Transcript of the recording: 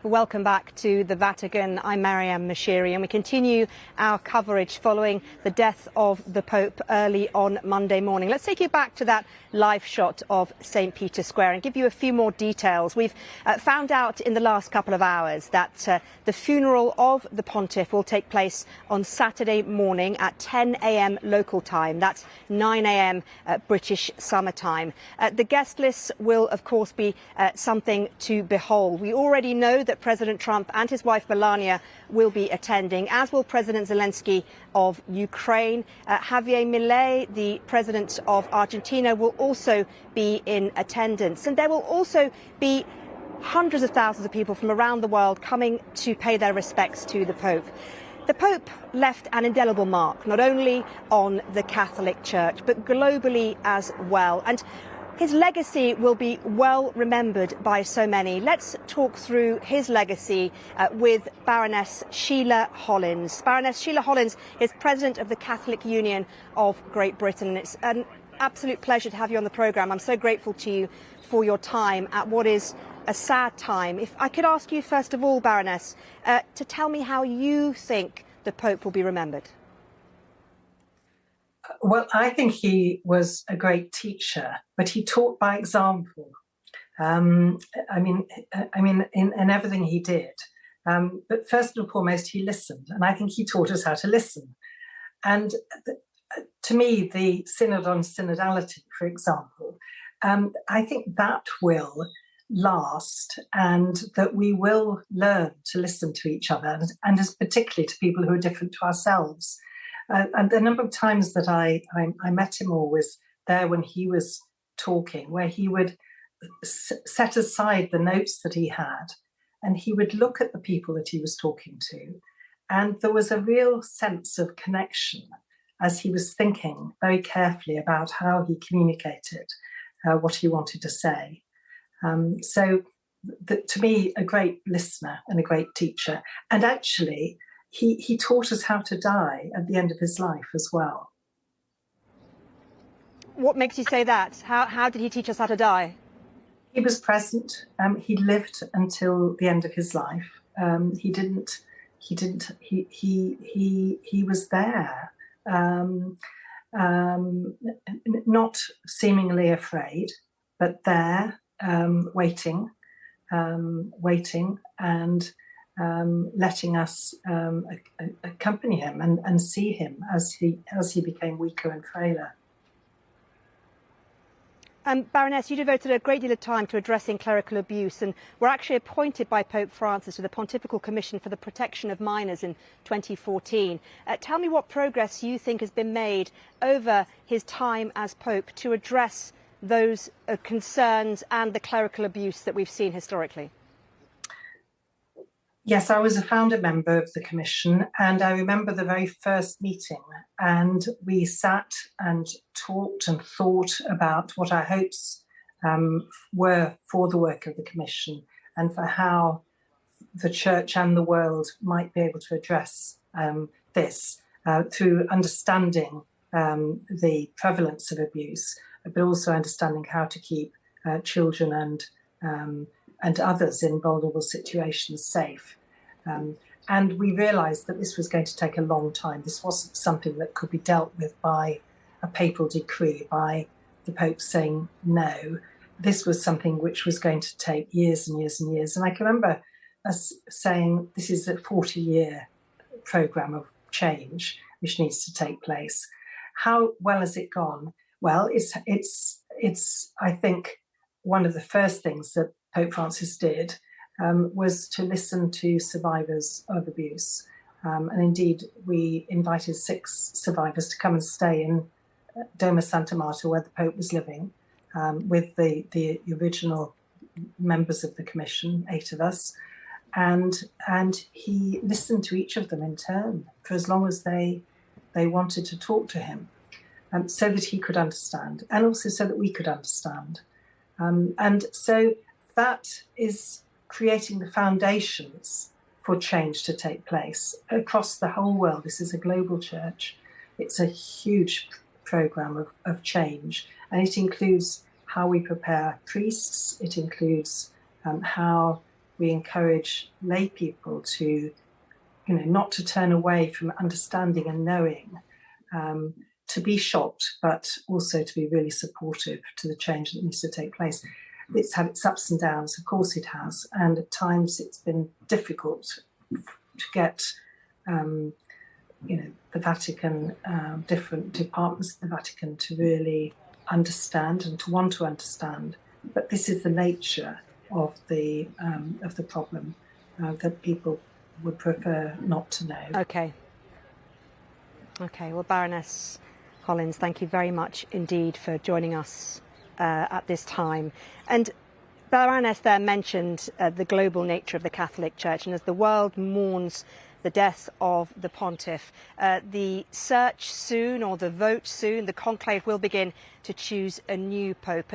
Welcome back to the Vatican. I'm Mariam Mashiri, and we continue our coverage following the death of the Pope early on Monday morning. Let's take you back to that live shot of St. Peter's Square and give you a few more details. We've found out in the last couple of hours that the funeral of the Pontiff will take place on Saturday morning at 10 a.m. local time. That's 9 a.m. British summer time. The guest list will, of course, be something to behold. We already know that President Trump and his wife Melania will be attending, as will President Zelensky of Ukraine. Javier Milei, the president of Argentina, will also be in attendance. And there will also be hundreds of thousands of people from around the world coming to pay their respects to the Pope. The Pope left an indelible mark, not only on the Catholic Church, but globally as well. And his legacy will be well remembered by so many. Let's talk through his legacy with Baroness Hollins. Baroness Hollins is President of the Catholic Union of Great Britain. It's an absolute pleasure to have you on the programme. I'm so grateful to you for your time at what is a sad time. If I could ask you, first of all, Baroness, to tell me how you think the Pope will be remembered. Well, I think he was a great teacher, but he taught by example. In everything he did. But first and foremost, he listened, and I think he taught us how to listen. And to me, the synod on synodality, for example, I think that will last, and that we will learn to listen to each other, and as particularly to people who are different to ourselves. And the number of times that I met him or was there when he was talking, where he would set aside the notes that he had and he would look at the people that he was talking to. And there was a real sense of connection as he was thinking very carefully about how he communicated what he wanted to say. To me, a great listener and a great teacher. And actually, he taught us how to die at the end of his life as well. What makes you say that? How did he teach us how to die? He was present. He lived until the end of his life. He was there, not seemingly afraid, but there, waiting and letting us accompany him and see him as he became weaker and frailer. Baroness, you devoted a great deal of time to addressing clerical abuse and were actually appointed by Pope Francis to the Pontifical Commission for the Protection of Minors in 2014. Tell me what progress you think has been made over his time as Pope to address those concerns and the clerical abuse that we've seen historically. Yes, I was a founder member of the Commission, and I remember the very first meeting, and we sat and talked and thought about what our hopes were for the work of the Commission and for how the Church and the world might be able to address this through understanding the prevalence of abuse, but also understanding how to keep children and others in vulnerable situations safe. And we realised that this was going to take a long time. This wasn't something that could be dealt with by a papal decree, by the Pope saying no. This was something which was going to take years and years and years. And I can remember us saying this is a 40-year programme of change which needs to take place. How well has it gone? Well, it's I think one of the first things that Pope Francis did was to listen to survivors of abuse. And indeed, we invited 6 survivors to come and stay in Doma Santa Marta, where the Pope was living, with the original members of the Commission, 8 of us. And he listened to each of them in turn for as long as they wanted to talk to him, so that he could understand, and also so that we could understand. And so that is creating the foundations for change to take place across the whole world. This is a global church. It's a huge programme of change, and it includes how we prepare priests. It includes how we encourage lay people to, not to turn away from understanding and knowing, to be shocked, but also to be really supportive to the change that needs to take place. It's had its ups and downs, of course it has, and at times it's been difficult to get, the Vatican, different departments of the Vatican to really understand and to want to understand. But this is the nature of the problem, that people would prefer not to know. Okay. Well, Baroness Hollins, thank you very much indeed for joining us at this time. And Baroness there mentioned the global nature of the Catholic Church, and as the world mourns the death of the pontiff, the search soon, or the vote soon, the conclave will begin to choose a new pope. And